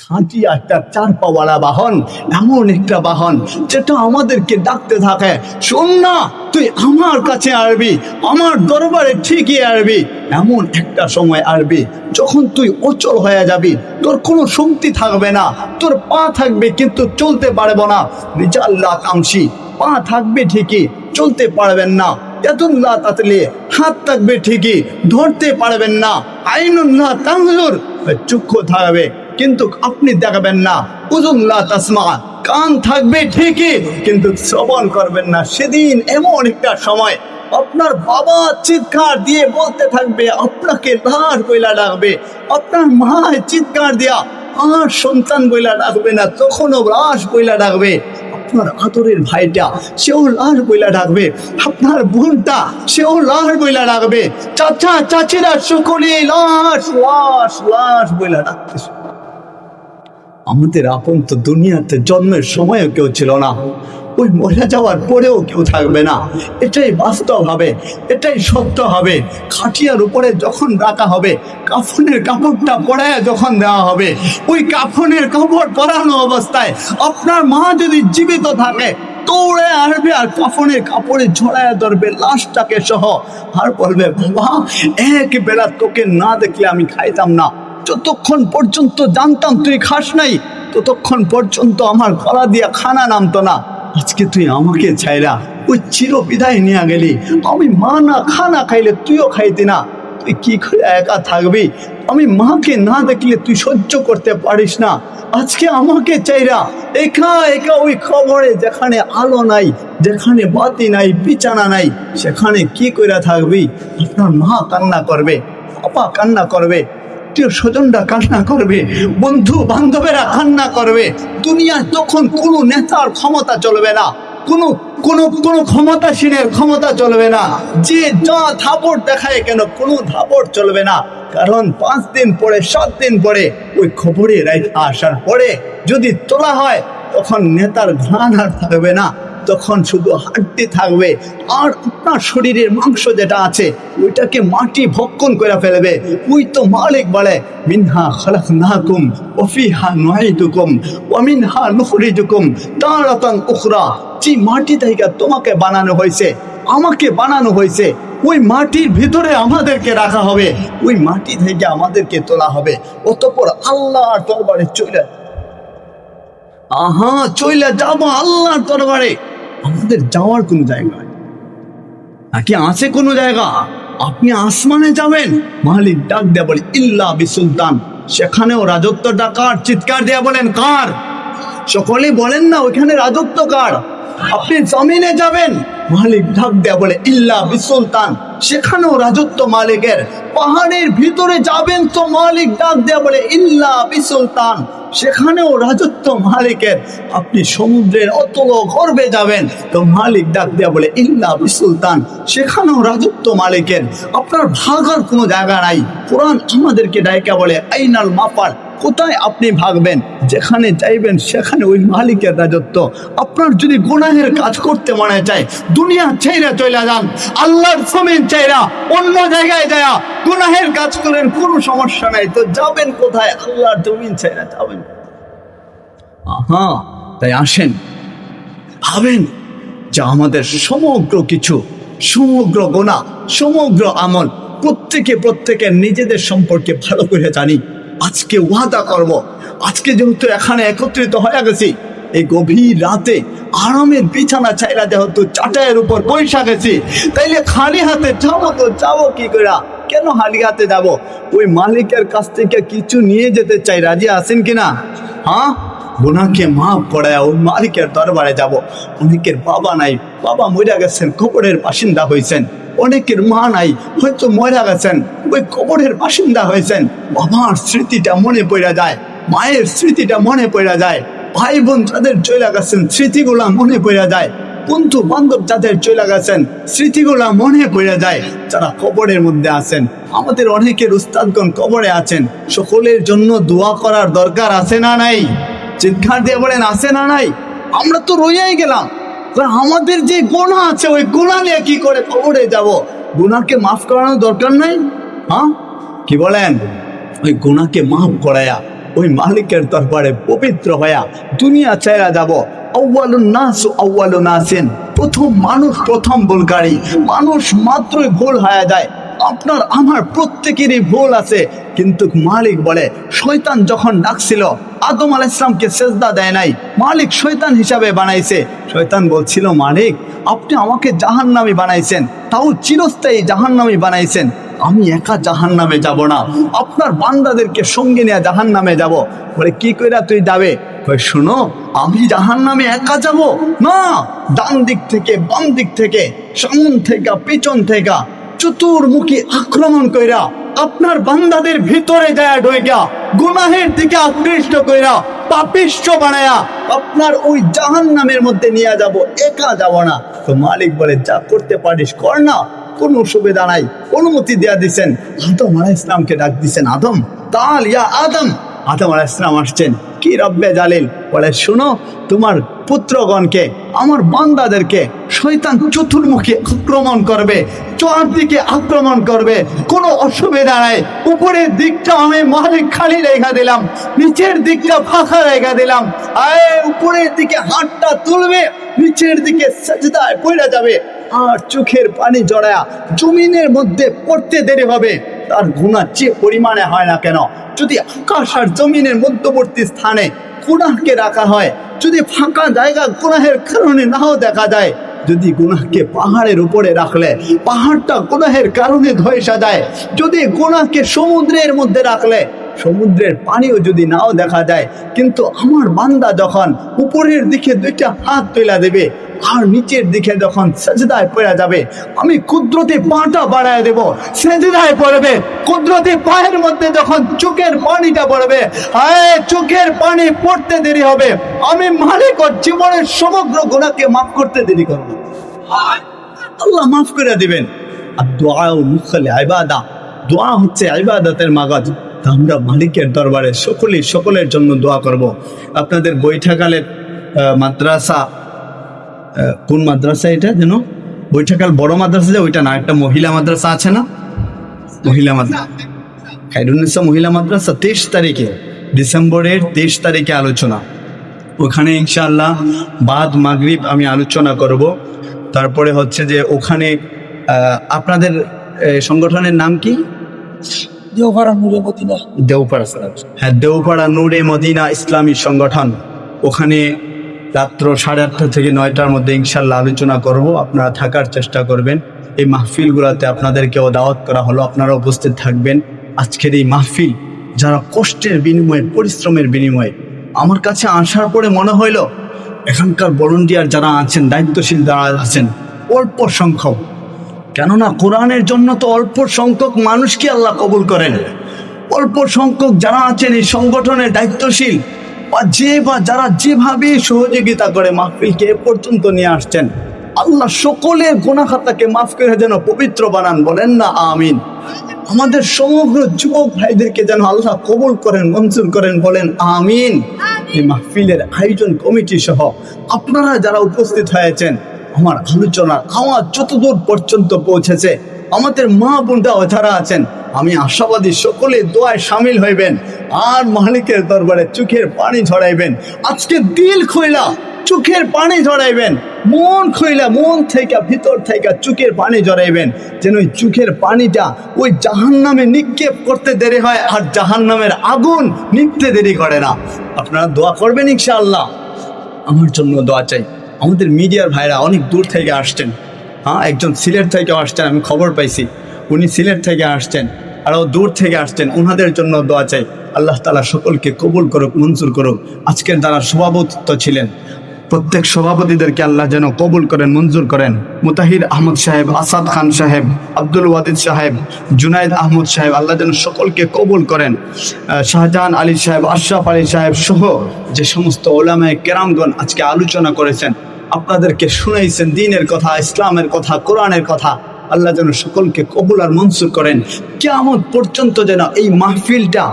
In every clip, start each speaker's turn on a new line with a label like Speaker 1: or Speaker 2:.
Speaker 1: খাঁটি একটা চার পাওয়ালা বাহন, এমন একটা বাহন যেটা আমাদেরকে ডাকতে থাকে, শোন না, তুই আমার কাছে আসবি, আমার দরবারে ঠিকই আসবি। এমন একটা সময় আসবি যখন তুই অচল হয়ে যাবি, তোর কোনো শক্তি থাকবে না, তোর পা থাকবে কিন্তু চলতে পারবে না। রিজাল্লাহ কামসি, পা থাকবে ঠিকই, চলতে পারবেন না। ইয়াদুল্লাহ তাতলি, হাত থাকবে ঠিকই, ধরতে পারবেন না। আইনুল্লাহ তানজুর, চক্ষু থাকবে কিন্তু আপনি দেখবেন না। উযুল্লাহ তাসমা, কান থাকবে ঠিকই কিন্তু শ্রবণ করবেন না। সেদিন এমন একটা সময় আপনার বাবা চিৎকার দিয়ে বলতে থাকবে, আপনাকে লাশ বইলা ডাকবে। আপনার মা চিৎকার দিয়া আর সন্তান বইলা ডাকবে না, তখনও লাশ বইলা ডাকবে। আপনার আদরের ভাইটা, সেও লাশ বইলা ডাকবে। আপনার বোনটা, সেও লাশ বইলা ডাকবে। চাচা চাচিরা সকলেই লাশ লাশ লাশ বইলা ডাকতেছে। আমাদের আপন তো দুনিয়াতে জন্মের সময়ও কেউ ছিল না, ওই মরে যাওয়ার পরেও কেউ থাকবে না। এটাই বাস্তব হবে, এটাই সত্য হবে। খাটিয়ার উপরে যখন রাখা হবে, কাফনের কাপড়টা পরায় যখন দেওয়া হবে, ওই কাফনের কাপড় পরানো অবস্থায় আপনার মা যদি জীবিত থাকে, দৌড়ে আসবে আর কাফনের কাপড়ে ঝড়ায় ধরবে লাশটাকে সহ, আর বলবে, বাবা এক বেলা তোকে না দেখলে আমি খাইতাম না। যতক্ষণ পর্যন্ত জানতাম তুই খাস নাই, ততক্ষণ পর্যন্ত আমার গলা দিয়া খানা নামতো না। আজকে তুই আমাকে ছাইরা ওই চির বিদায় নিয়ে গেলি। আমি মা না খানা খাইলে তুইও খাইতি না, তুই কি করে একা থাকবি? আমি মাকে না দেখলে তুই সহ্য করতে পারিস না। আজকে আমাকে চাইরা একা একা ওই খবরে, যেখানে আলো নাই, যেখানে বাতি নাই, বিছানা নাই, সেখানে কি করে থাকবি? আপনার মা কান্না করবে, বাবা কান্না করবে, স্বজনরা কান্না করবে, বন্ধু বান্ধবেরা কান্না করবে। দুনিয়ায় তখন কোনো নেতার ক্ষমতা চলবে না, কোনো কোনো কোনো ক্ষমতাসীনের ক্ষমতা চলবে না। যে যা থাপড় দেখায় কেন, কোনো থাপড় চলবে না। কারণ 5 দিন পরে 7 দিন পরে ওই খবরে রাইখা আসার পরে যদি তোলা হয়, তখন নেতার ঘ্রাণ আর থাকবে না, তখন শুধু হাড্ডি থাকবে। আর আপনার শরীরের মাংস যেটা আছে, ওইটাকে মাটি ভক্ষণ করে ফেলবে। ওই তো মালিক বলে, মিনহা খালাকনাকুম ওয়া ফিহা নুঈদুকুম ওয়া মিনহা নুখরিজুকুম তারাতান উখরা। যে মাটি থেকে তোমাকে বানানো হয়েছে, আমাকে বানানো হয়েছে, ওই মাটির ভিতরে আমাদেরকে রাখা হবে, ওই মাটি থেকে আমাদেরকে তোলা হবে। অতঃপর আল্লাহর দরবারে চলে যাবো, আল্লাহর দরবারে। আমাদের যাওয়ার কোন জায়গা নাকি আছে কোনো জায়গা? আপনি আসমানে যাবেন, মালিক ডাক দেয়া বলে, ইল্লা বিসুলতান। সেখানেও রাজত্ব ডাকার, চিৎকার দেয়া বলেন, কার? সকলে বলেন না, ওইখানে রাজত্ব কার? আপনি জমিনে যাবেন, মালিক ডাক দেয়া বলে, ইল্লা বিসুলতান। সেখানেও রাজত্ব মালিকের। পাহাড়ের ভিতরে যাবেন তো মালিক ডাক দেয়া বলে, ইল্লা বিসুলতান। সেখানেও রাজত্ব মালিকের। আপনি সমুদ্রের অতল গর্ভে যাবেন তো মালিক ডাক দেয়া বলে, ইল্লা বিসুলতান। সেখানেও রাজত্ব মালিকের। আপনার ভাগার কোনো জায়গা নাই। কোরআন আমাদেরকে ডাইকা বলে, আইনাল মাফার, কোথায় আপনি ভাগবেন? যেখানে চাইবেন সেখানে ওই মালিকের রাজত্ব। আপনার যদি গুনাহের কাজ করতে মনে চায়, দুনিয়া চাইরা চলে যান, আল্লাহর জমিন চাইরা অন্য জায়গায় যায় গুনাহের কাজ করেন, কোনো সমস্যা নাই। তো যাবেন কোথায়? আল্লাহর জমিন চাইরা যাবেন। তাই আসেন, ভাবেন যে আমাদের সমগ্র কিছু, সমগ্র গুনাহ, সমগ্র আমল, প্রত্যেকের নিজেদের সম্পর্কে ভালো করে জানি। আজকে ওয়াদা করব, আজকে যেহেতু এখানে একত্রিত হয়ে গেছি, এই গভীর রাতে আরামের বিছানা চাইরা যেহেতু চাটাইয়ের উপর বৈশা গেছি, তাইলে খালি হাতে যাবো তো যাবো কি করে? কেন খালি হাতে যাব? ওই মালিকের কাছ থেকে কিছু নিয়ে যেতে চাই, রাজি আছেন কিনা? গুনাহকে মাফ করায় ওই মালিকের দরবারে যাব। অনেকের বাবা নাই, বাবা মরে গেছেন, কবরের বাসিন্দা হয়েছেন। অনেকের মা নাই, হয়তো মরে গেছেন, ওই কবরের বাসিন্দা হয়েছেন। বাবার স্মৃতিটা মনে পড়ে যায়, মায়ের স্মৃতিটা মনে পড়ে যায়, ভাই বোন যাদের চলে গেছেন স্মৃতিগুলা মনে পড়ে যায়, বন্ধু বান্ধব যাদের চলে গেছেন স্মৃতিগুলা মনে পড়ে যায়। যারা কবরের মধ্যে আছেন, আমাদের অনেকের উস্তাদগণ কবরে আছেন, সকলের জন্য দোয়া করার দরকার আছে না নাই? চিৎকার দিয়ে বলেন, আছে না নাই? আমরা তো রয়েই গেলাম, আমাদের যে গুনাহ আছে ওই গুনাহ নিয়ে কি করে কবরে যাব? গুনাহকে মাফ করানোর দরকার নাই? কি বলেন? ওই গুনাহকে মাফ করায়া ওই মালিকের দরবারে পবিত্র হইয়া দুনিয়া ছেড়ে যাব। আউয়ালুন নাস আউয়ালু নাসিন, প্রথম মানুষ প্রথম ভুলকারী। মানুষ মাত্রই ভুল হয়ে যায়। আপনার আমার প্রত্যেকেরই ভুল আছে, কিন্তু মালিক বলে শয়তান যখন ডাকছিল আদম আলাইহিস সালামকে সেজদা দেয় নাই, মালিক শয়তান হিসাবে বানাইছে। শয়তান বলছিল, মালিক আপনি আমাকে জাহান্নামী বানাইছেন, তাও চিরস্থায়ী জাহান্নামী বানাইছেন, আমি একা জাহান্নামে যাব না, আপনার বান্দাদেরকে সঙ্গে নিয়ে জাহান্নামে যাব। বলে কি কইরা তুই যাবে? শোনো, আমি জাহান্নামে একা যাব না, ডান দিক থেকে বাম দিক থেকে সামন থেকে পিছন থেকে চতুর্মুখী আক্রমণ কইরা আপনার বান্দাদের ভিতরে যায় ঢোকা গুনাহের দিকে আকৃষ্ট কইরা পাপিষ্ঠ বানায়া আপনার ওই জাহান্নামের মধ্যে নিয়ে যাব, একা যাব না। তো মালিক বলে যা করতে পারিস কর না, কোনো সুবিধা নাই। অনুমতি দেয়া দিচ্ছেন, আদম আলাইহিস সালামকে ডাক দিচ্ছেন, আদম তাল ইয়া আদম। আদম আলাইহিস সালাম আসছেন, কি রব্বে জালিল বলে, শোনো তোমার পুত্রগণকে আমার বান্দাদেরকে শয়তান চতুর্মুখী আক্রমণ করবে, চারদিকে আক্রমণ করবে, কোনো অসুবিধা নাই। উপরের দিকটা আমি মালিক খালি রেখা দিলাম, নিচের দিকটা ফাঁকা রেখা দিলাম। উপরের দিকে হাতটা তুলবে, নিচের দিকে সাজদায় পড়ে যাবে, আর চোখের পানি জড়ায়া জমিনের মধ্যে পড়তে দেরি হবে। তার গুনাহ যে পরিমাণে হয় না কেন, যদি আকাশ আর জমিনের মধ্যবর্তী স্থানে গুনাহকে রাখা হয়, যদি ফাঁকা জায়গা গুনাহের কারণে নাও দেখা যায়, যদি গুনাহকে পাহাড়ের উপরে রাখলে পাহাড়টা গুনাহের কারণে ধসে যায়, যদি গুনাহকে সমুদ্রের মধ্যে রাখলে সমুদ্রের পানিও যদি নাও দেখা যায়, কিন্তু আমার বান্দা যখন উপরের দিকে দুইটা হাত তুলে দেবে আর নিচের দিকে যখন সেজদায় পড়ে যাবে, আমি কুদরতি পাটা বাড়ায় দেব, সেজদায় পড়বে। কুদরতি পায়ের মধ্যে যখন চোখের পানিটা পড়বে, চোখের পানি পড়তে দেরি হবে, আমি মালিক ও জীবনের সমগ্র গুনাহকে মাফ করতে দেরি করব, আল্লাহ মাফ করে দিবেন। আর দোয়া মুখলে ইবাদা, দোয়া হচ্ছে ইবাদতের মাগাজ। আমরা মালিকের দরবারে সকলের জন্য দোয়া করব। আপনাদের বৈঠাকালের মাদ্রাসা, কোন মাদ্রাসা এটা যেন, বৈঠাকাল বড় মাদ্রাসা, যে ওইটা না, একটা মহিলা মাদ্রাসা আছে না, মহিলা মাদ্রাসা খায়রুন্নিসা মহিলা মাদ্রাসা 23 তারিখে, ডিসেম্বরের 23 তারিখে আলোচনা। ওখানে ইনশাআল্লাহ বাদ মাগরিব আমি আলোচনা করব। তারপরে হচ্ছে যে ওখানে আপনাদের সংগঠনের নাম কি?
Speaker 2: দেওপাড়া নূরে মদিনা।
Speaker 1: দেওপাড়া, হ্যাঁ, দেওপাড়া নূরে মদিনা ইসলামী সংগঠন। ওখানে রাত্র 8:30 থেকে 9টার মধ্যে ইনশাল্লাহ আলোচনা করব। আপনারা থাকার চেষ্টা করবেন। এই মাহফিলগুলোতে আপনাদেরকেও দাওয়াত করা হলো, আপনারা উপস্থিত থাকবেন। আজকের এই মাহফিল যারা কষ্টের বিনিময়ে, পরিশ্রমের বিনিময়ে আমার কাছে আসার পরে মনে হইল এখানকার ভলান্টিয়ার যারা আছেন, দায়িত্বশীল যারা আছেন, অল্প সংখ্যক, কেননা কোরআনের জন্য তো অল্প সংখ্যক মানুষকে আল্লাহ কবুল করেন। অল্প সংখ্যক যারা আছেন এই সংগঠনের দায়িত্বশীল বা যারা যেভাবে সহযোগিতা করে মাহফিলকে এ পর্যন্ত নিয়ে আসছেন, আল্লাহ সকলের গুনাহ খাতাকে মাফ করে যেন পবিত্র বানান, বলেন না আমিন। আমাদের সমগ্র যুবক ভাইদেরকে যেন আল্লাহ কবুল করেন, মঞ্জুর করেন, বলেন আমিন। এই মাহফিলের আয়োজন কমিটি সহ আপনারা যারা উপস্থিত হয়েছেন, আমার আলোচনার আওয়াজ যতদূর পর্যন্ত পৌঁছেছে, আমাদের মা বোনরা যারা আছেন, আমি আশাবাদী সকলে দোয়ায় সামিল হইবেন আর মালিকের দরবারে চোখের পানি ঝরাইবেন। আজকে দিল খইলা চোখের পানি ঝরাইবেন, মন খইলা মন থেকে ভিতর থেকে চোখের পানি ঝরাইবেন, যেন ওই চোখের পানিটা ওই জাহান্নামে নিক্ষেপ করতে দেরি হয় আর জাহান্নামের আগুন নিভতে দেরি করে না। আপনারা দোয়া করবেন ইনশাআল্লাহ। আমার জন্য দোয়া চাই। আমাদের মিডিয়ার ভাইরা অনেক দূর থেকে আসছেন, একজন সিলেট থেকে আসছেন, আমি খবর পাইছি উনি সিলেট থেকে আসছেন, আরও দূর থেকে আসছেন, ওনাদের জন্য দোয়া চাই। আল্লাহ তাআলা সকলকে কবুল করুক, মঞ্জুর করুক। আজকের যারা সভাপতিত্ব ছিলেন, প্রত্যেক সভাপতিদেরকে আল্লাহ যেন কবুল করেন, মঞ্জুর করেন। মুতাহির আহমদ সাহেব, আসাদ খান সাহেব, আব্দুল ওয়াদিদ সাহেব, জুনাইদ আহমদ সাহেব, আল্লাহ যেন সকলকে কবুল করেন। শাহজাহান আলী সাহেব, আশরাফ আলী সাহেব সহ যে সমস্ত ওলামায়ে কেরামগণ আজকে আলোচনা করেছেন, আপনাদেরকে শুনাইছেন দ্বীনের কথা, ইসলামের কথা, কোরআনের কথা, আল্লাহ যেন সকলকে কবুল আর মঞ্জুর করেন। কিয়ামত পর্যন্ত যেন এই মাহফিলটা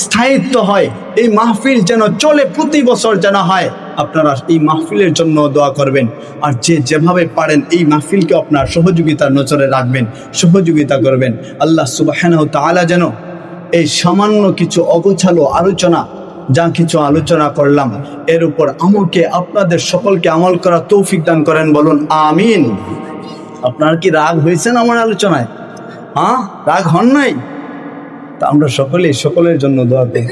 Speaker 1: স্থায়িত্ব হয়, এই মাহফিল যেন চলে, প্রতি বছর যেন হয়। আপনারা এই মাহফিলের জন্য দোয়া করবেন, আর যেভাবে পারেন এই মাহফিলকে আপনার সহযোগিতার নজরে রাখবেন, সহযোগিতা করবেন। আল্লাহ সুবহানাহু ওয়া তাআলা যেন এই সামান্য কিছু অগোছালো আলোচনা যা কিছু আলোচনা করলাম এর উপর আমাকে আপনাদের সকলকে আমল করা তৌফিক দান করেন, বলুন আমিন। আপনার কি রাগ হয়েছেন আমার আলোচনায়? হ্যাঁ, রাগ হন নাই? তা আমরা সকলের জন্য দোয়া করি।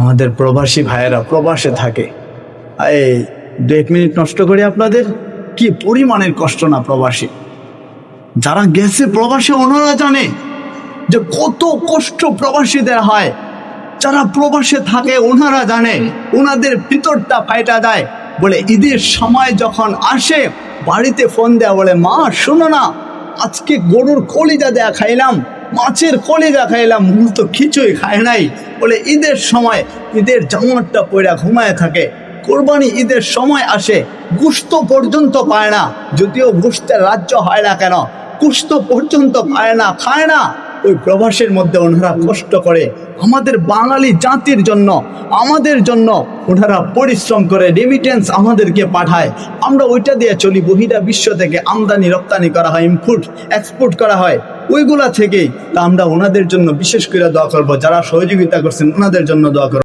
Speaker 1: আমাদের প্রবাসী ভাইয়েরা প্রবাসে থাকে, এই 2-1 মিনিট নষ্ট করি আপনাদের। কি পরিমাণের কষ্ট না প্রবাসী, যারা গেছে প্রবাসে ওনারা জানে যে কত কষ্ট প্রবাসীদের হয়। যারা প্রবাসে থাকে ওনারা জানে, ওনাদের ভিতরটা ফাইটা যায়। বলে ঈদের সময় যখন আসে বাড়িতে ফোন দেয়া, বলে মা শোনো না, আজকে গরুর কলিজা দেয়া খাইলাম, মাছের কলিজা খাইলাম, মূল তো কিছুই খায় নাই। বলে ঈদের সময় ঈদের জামাতটা পয়রা ঘুমায় থাকে। কোরবানি ঈদের সময় আসে, গোশত পর্যন্ত পায় না, যদিও গোশতের রাজ্য হয় না কেন, গোশত পর্যন্ত পায় না, খায় না। ওই প্রবাসের মধ্যে ওনারা কষ্ট করে আমাদের বাঙালি জাতির জন্য, আমাদের জন্য ওনারা পরিশ্রম করে, রেমিটেন্স আমাদেরকে পাঠায়। আমরা ওইটা দিয়ে চলি। বহিরা বিশ্ব থেকে আমদানি রপ্তানি করা হয়, ইম্পোর্ট এক্সপোর্ট করা হয়, ওইগুলা থেকেই। তা আমরা ওনাদের জন্য বিশেষ করে দোয়া করবো, যারা সহযোগিতা করছেন ওনাদের জন্য দোয়া করবো।